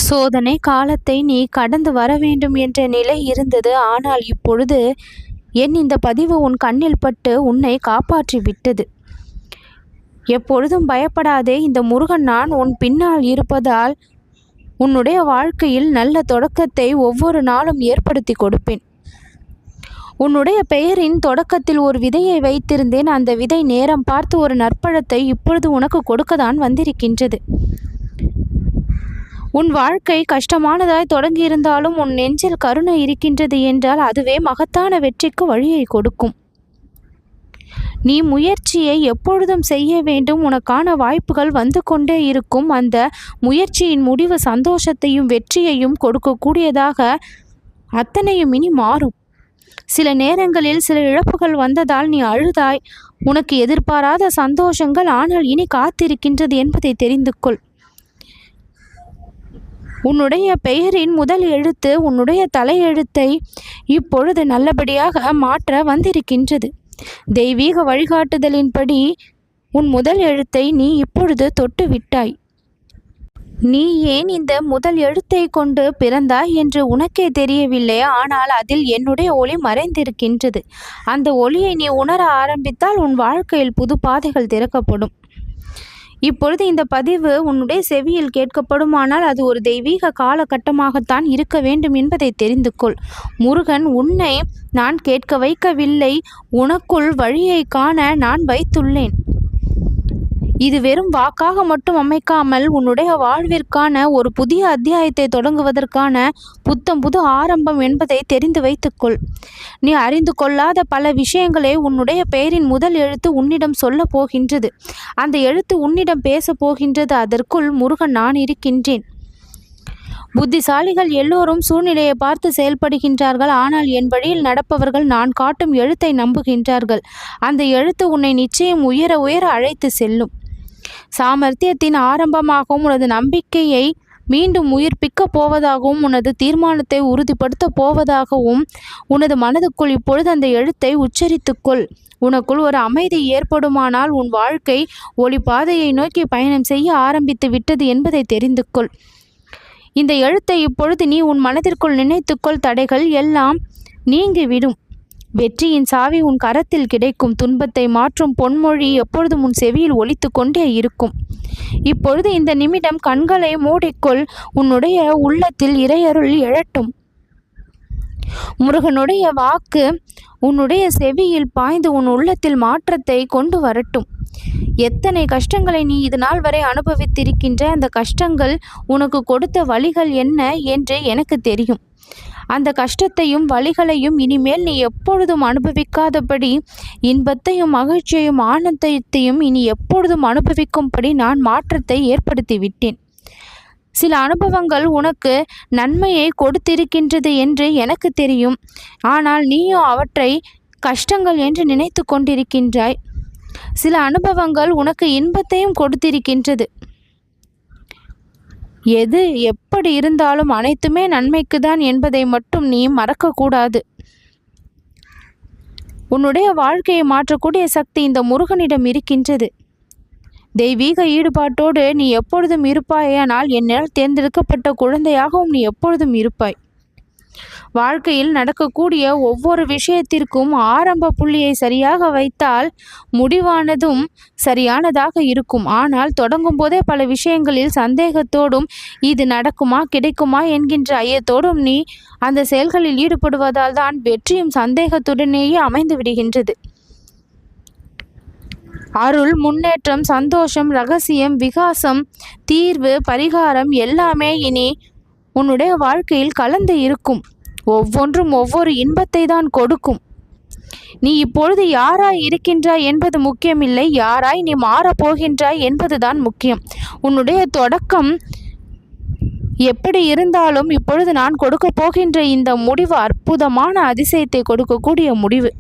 சோதனை காலத்தை நீ கடந்து வர வேண்டும் என்ற நிலை இருந்தது. ஆனால் இப்பொழுது இந்த பதிவு உன் கண்ணில் பட்டு உன்னை காப்பாற்றி விட்டது. எப்பொழுதும் பயப்படாதே. இந்த முருகன் நான் உன் பின்னால் இருப்பதால் உன்னுடைய வாழ்க்கையில் நல்ல தொடக்கத்தை ஒவ்வொரு நாளும் ஏற்படுத்தி கொடுப்பேன். உன்னுடைய பெயரின் தொடக்கத்தில் ஒரு விதையை வைத்திருந்தேன். அந்த விதை நேரம் பார்த்து ஒரு நற்பழத்தை இப்பொழுது உனக்கு கொடுக்கத்தான் வந்திருக்கின்றது. உன் வாழ்க்கை கஷ்டமானதாய் தொடங்கியிருந்தாலும் உன் நெஞ்சில் கருணை இருக்கின்றது என்றால் அதுவே மகத்தான வெற்றிக்கு வழியை கொடுக்கும். நீ முயற்சியை எப்பொழுதும் செய்ய வேண்டும். உனக்கான வாய்ப்புகள் வந்து கொண்டே இருக்கும். அந்த முயற்சியின் முடிவு சந்தோஷத்தையும் வெற்றியையும் கொடுக்கக்கூடியதாக அத்தனையும் இனி மாறும். சில நேரங்களில் சில இழப்புகள் வந்ததால் நீ அழுதாய். உனக்கு எதிர்பாராத சந்தோஷங்கள் ஆனால் இனி காத்திருக்கின்றது என்பதை தெரிந்து கொள். உன்னுடைய பெயரின் முதல் எழுத்து உன்னுடைய தலையெழுத்தை இப்பொழுது நல்லபடியாக மாற்ற வந்திருக்கின்றது. தெய்வீக வழிகாட்டுதலின்படி உன் முதல் எழுத்தை நீ இப்பொழுது தொட்டு விட்டாய். நீ ஏன் இந்த முதல் எழுத்தை கொண்டு பிறந்தாய் என்று உனக்கே தெரியவில்லை. ஆனால் அதில் என்னுடைய ஒளி மறைந்திருக்கின்றது. அந்த ஒளியை நீ உணர ஆரம்பித்தால் உன் வாழ்க்கையில் புது பாதைகள் திறக்கப்படும். இப்பொழுது இந்த பதிவு உன்னுடைய செவியில் கேட்கப்படுமானால் அது ஒரு தெய்வீக காலகட்டமாகத்தான் இருக்க வேண்டும் என்பதை தெரிந்து கொள். முருகன் உன்னை நான் கேட்க வைக்கவில்லை. உனக்குள் வழியை காண நான் வைத்துள்ளேன். இது வெறும் வாக்காக மட்டும் அமைக்காமல் உன்னுடைய வாழ்விற்கான ஒரு புதிய அத்தியாயத்தை தொடங்குவதற்கான புது ஆரம்பம் என்பதை தெரிந்து வைத்துக்கொள். நீ அறிந்து கொள்ளாத பல விஷயங்களை உன்னுடைய பெயரின் முதல் எழுத்து உன்னிடம் சொல்ல போகின்றது. அந்த எழுத்து உன்னிடம் பேச போகின்றது. அதற்குள் முருகன் நான் இருக்கின்றேன். புத்திசாலிகள் எல்லோரும் சூழ்நிலையை பார்த்து செயல்படுகின்றார்கள். ஆனால் என் வழியில் நடப்பவர்கள் நான் காட்டும் எழுத்தை நம்புகின்றார்கள். அந்த எழுத்து உன்னை நிச்சயம் உயர உயர அழைத்து செல்லும். சாமர்த்தியத்தின் ஆரம்பமாகவும் உனது நம்பிக்கையை மீண்டும் உயிர்ப்பிக்க போவதாகவும் உனது தீர்மானத்தை உறுதிப்படுத்த போவதாகவும் உனது மனதுக்குள் இப்பொழுது அந்த எழுத்தை உச்சரித்துக்கொள். உனக்குள் ஒரு அமைதி ஏற்படுமானால் உன் வாழ்க்கை ஒளி பாதையை நோக்கி பயணம் செய்ய ஆரம்பித்து விட்டது என்பதை தெரிந்து கொள். இந்த எழுத்தை இப்பொழுது நீ உன் மனதிற்குள் நினைத்துக்கொள். தடைகள் எல்லாம் நீங்கிவிடும். வெற்றியின் சாவி உன் கரத்தில் கிடைக்கும். துன்பத்தை மாற்றும் பொன்மொழி எப்பொழுதும் உன் செவியில் ஒலித்து கொண்டே இருக்கும். இப்பொழுது இந்த நிமிடம் கண்களை மூடிக்கொள். உன்னுடைய உள்ளத்தில் இறையருள் எழட்டும். முருகனுடைய வாக்கு உன்னுடைய செவியில் பாய்ந்து உன் உள்ளத்தில் மாற்றத்தை கொண்டு வரட்டும். எத்தனை கஷ்டங்களை நீ இது நாள் வரை அனுபவித்திருக்கின்ற அந்த கஷ்டங்கள் உனக்கு கொடுத்த வழிகள் என்ன என்று எனக்கு தெரியும். அந்த கஷ்டத்தையும் வலிகளையும் இனிமேல் நீ எப்பொழுதும் அனுபவிக்காதபடி இன்பத்தையும் மகிழ்ச்சியையும் ஆனந்தத்தையும் இனி எப்பொழுதும் அனுபவிக்கும்படி நான் மாற்றத்தை ஏற்படுத்தி விட்டேன். சில அனுபவங்கள் உனக்கு நன்மையை கொடுத்திருக்கின்றது என்று எனக்கு தெரியும். ஆனால் நீயும் அவற்றை கஷ்டங்கள் என்று நினைத்து கொண்டிருக்கின்றாய். சில அனுபவங்கள் உனக்கு இன்பத்தையும் கொடுத்திருக்கின்றது. எது எப்படி இருந்தாலும் அனைத்துமே நன்மைக்கு தான் என்பதை மட்டும் நீ மறக்கக்கூடாது. உன்னுடைய வாழ்க்கையை மாற்றக்கூடிய சக்தி இந்த முருகனிடம் இருக்கின்றது. தெய்வீக ஈடுபாட்டோடு நீ எப்பொழுதும் இருப்பாயானால் என்னால் தேர்ந்தெடுக்கப்பட்ட குழந்தையாகவும் நீ எப்பொழுதும் இருப்பாய். வாழ்க்கையில் நடக்கக்கூடிய ஒவ்வொரு விஷயத்திற்கும் ஆரம்ப புள்ளியை சரியாக வைத்தால் முடிவானதும் சரியானதாக இருக்கும். ஆனால் தொடங்கும் போதே பல விஷயங்களில் சந்தேகத்தோடும் இது நடக்குமா கிடைக்குமா என்கின்ற ஐயத்தோடும் நீ அந்த செயல்களில் ஈடுபடுவதால் தான் வெற்றியும் சந்தேகத்துடனேயே அமைந்து விடுகின்றது. அருள், முன்னேற்றம், சந்தோஷம், ரகசியம், விகாசம், தீர்வு, பரிகாரம் எல்லாமே இனி உன்னுடைய வாழ்க்கையில் கலந்து இருக்கும். ஒவ்வொன்றும் ஒவ்வொரு இன்பத்தை தான் கொடுக்கும். நீ இப்பொழுது யாராய் இருக்கின்றாய் என்பது முக்கியமில்லை. யாராய் நீ மாறப்போகின்றாய் என்பதுதான் முக்கியம். உன்னுடைய தொடக்கம் எப்படி இருந்தாலும் இப்பொழுது நான் கொடுக்க போகின்ற இந்த முடிவு அற்புதமான அதிசயத்தை கொடுக்கக்கூடிய முடிவு.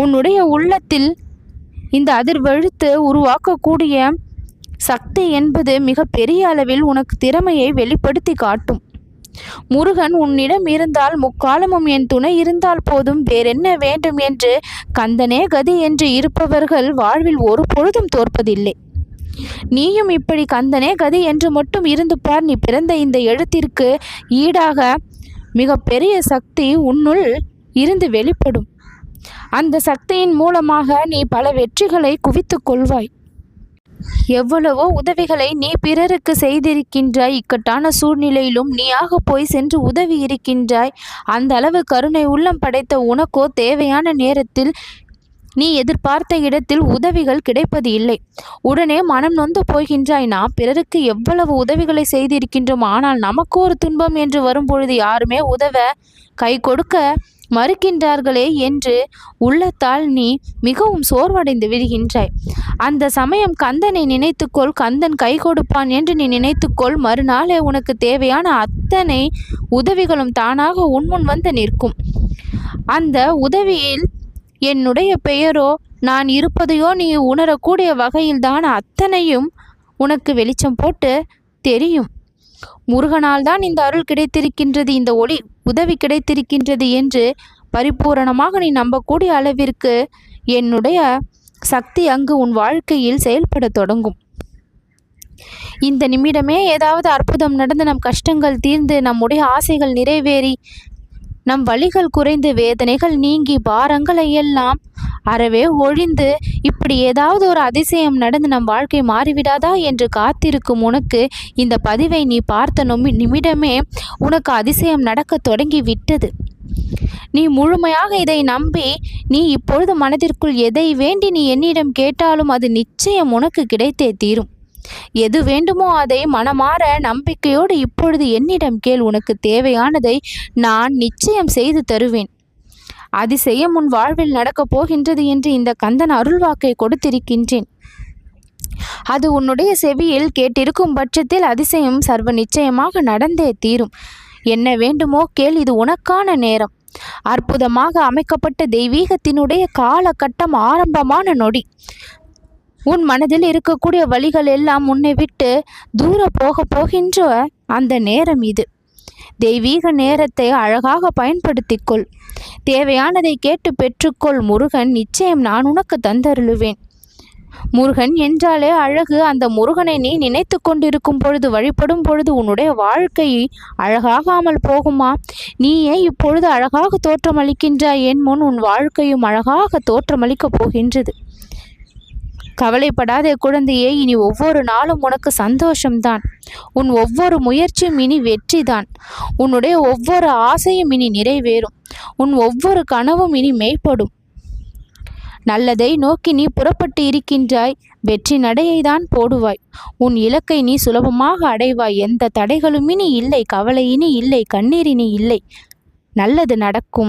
உன்னுடைய உள்ளத்தில் இந்த அதிர்வெழுத்து உருவாக்கக்கூடிய சக்தி என்பது மிக பெரிய அளவில் உனக்கு திறமையை வெளிப்படுத்தி காட்டும். முருகன் உன்னிடம் இருந்தால் முக்காலமும் என் துணை இருந்தால் போதும், வேறென்ன வேண்டும் என்று கந்தனே கதி என்று இருப்பவர்கள் வாழ்வில் ஒரு பொழுதும் தோற்பதில்லை. நீயும் இப்படி கந்தனே கதி என்று மட்டும் இருந்து பார். நீ பிறந்த இந்த எழுத்திற்கு ஈடாக மிக பெரிய சக்தி உன்னுள் இருந்து வெளிப்படும். அந்த சக்தியின் மூலமாக நீ பல வெற்றிகளை குவித்து கொள்வாய். எவ்வளவோ உதவிகளை நீ பிறருக்கு செய்திருக்கின்றாய். இக்கட்டான சூழ்நிலையிலும் நீயாக போய் சென்று உதவி இருக்கின்றாய். அந்த அளவு கருணை உள்ளம் படைத்த உனக்கோ தேவையான நேரத்தில் நீ எதிர்பார்த்த இடத்தில் உதவிகள் கிடைப்பது இல்லை. உடனே மனம் நொந்து போகின்றாய். நாம் பிறருக்கு எவ்வளவு உதவிகளை செய்திருக்கின்றோம், ஆனால் நமக்கு ஒரு துன்பம் என்று வரும்பொழுது யாருமே உதவ கை கொடுக்க மறுக்கின்றார்களே என்று உள்ளத்தால் நீ மிகவும் சோர்வடைந்து விடுகின்றாய். அந்த சமயம் கந்தனை நினைத்துக்கொள். கந்தன் கை கொடுப்பான் என்று நீ நினைத்துக்கொள். மறுநாளே உனக்கு தேவையான அத்தனை உதவிகளும் தானாக உன்முன் வந்து நிற்கும். அந்த உதவியில் என்னுடைய பெயரோ நான் இருப்பதையோ நீ உணரக்கூடிய வகையில்தான் அத்தனையும் உனக்கு வெளிச்சம் போட்டு தெரியும். முருகனால் தான் இந்த அருள் கிடைத்திருக்கின்றது, இந்த ஒளி உதவி கிடைத்திருக்கின்றது என்று பரிபூரணமாக நீ நம்பக்கூடிய அளவிற்கு என்னுடைய சக்தி அங்கு உன் வாழ்க்கையில் செயல்பட தொடங்கும். இந்த நிமிடமே ஏதாவது அற்புதம் நடந்து நம் கஷ்டங்கள் தீர்ந்து நம்முடைய ஆசைகள் நிறைவேறி நம் வலிகள் குறைந்து வேதனைகள் நீங்கி பாரங்களை எல்லாம் அறவே ஒழிந்து இப்படி ஏதாவது ஒரு அதிசயம் நடந்து நம் வாழ்க்கை மாறிவிடாதா என்று காத்திருக்கும் உனக்கு இந்த பதிவை நீ பார்த்த நிமிடமே உனக்கு அதிசயம் நடக்க தொடங்கி விட்டது. நீ முழுமையாக இதை நம்பி நீ இப்பொழுது மனதிற்குள் எதை வேண்டி நீ என்னிடம் கேட்டாலும் அது நிச்சயம் உனக்கு கிடைத்தே தீரும். எது வேண்டுமோ அதை மனமாற நம்பிக்கையோடு இப்பொழுது என்னிடம் கேள். உனக்கு தேவையானதை நான் நிச்சயம் செய்து தருவேன். அதிசயம் உன் வாழ்வில் நடக்கப் போகின்றது என்று இந்த கந்தன் அருள்வாக்கை கொடுத்திருக்கின்றேன். அது உன்னுடைய செவியில் கேட்டிருக்கும் பட்சத்தில் அதிசயம் சர்வ நிச்சயமாக நடந்தே தீரும். என்ன வேண்டுமோ கேள், இது உனக்கான நேரம். அற்புதமாக அமைக்கப்பட்ட தெய்வீகத்தினுடைய காலகட்டம் ஆரம்பமான நொடி. உன் மனதில் இருக்கக்கூடிய வழிகள் எல்லாம் உன்னை விட்டு தூர போகின்ற அந்த நேரம் இது. தெய்வீக நேரத்தை அழகாக பயன்படுத்திக்கொள். தேவையானதை கேட்டு பெற்றுக்கொள். முருகன் நிச்சயம் நான் உனக்கு தந்தருளுவேன். முருகன் என்றாலே அழகு. அந்த முருகனை நீ நினைத்து கொண்டிருக்கும் பொழுது, வழிபடும் பொழுது உன்னுடைய வாழ்க்கை அழகாகாமல் போகுமா? நீயே இப்பொழுது அழகாக தோற்றமளிக்கின்றாய் என் முன். உன் வாழ்க்கையும் அழகாக தோற்றமளிக்கப் போகின்றது. கவலைப்படாதே குழந்தையே, இனி ஒவ்வொரு நாளும் உனக்கு சந்தோஷம்தான். உன் ஒவ்வொரு முயற்சியும் இனி வெற்றிதான். உன்னுடைய ஒவ்வொரு ஆசையும் இனி நிறைவேறும். உன் ஒவ்வொரு கனவும் இனி மெய்ப்படும். நல்லதை நோக்கி நீ புறப்பட்டு இருக்கின்றாய். வெற்றி நடையை தான் போடுவாய். உன் இலக்கை நீ சுலபமாக அடைவாய். எந்த தடைகளும் இனி இல்லை. கவலை இனி இல்லை. கண்ணீர் இனி இல்லை. நல்லது நடக்கும்.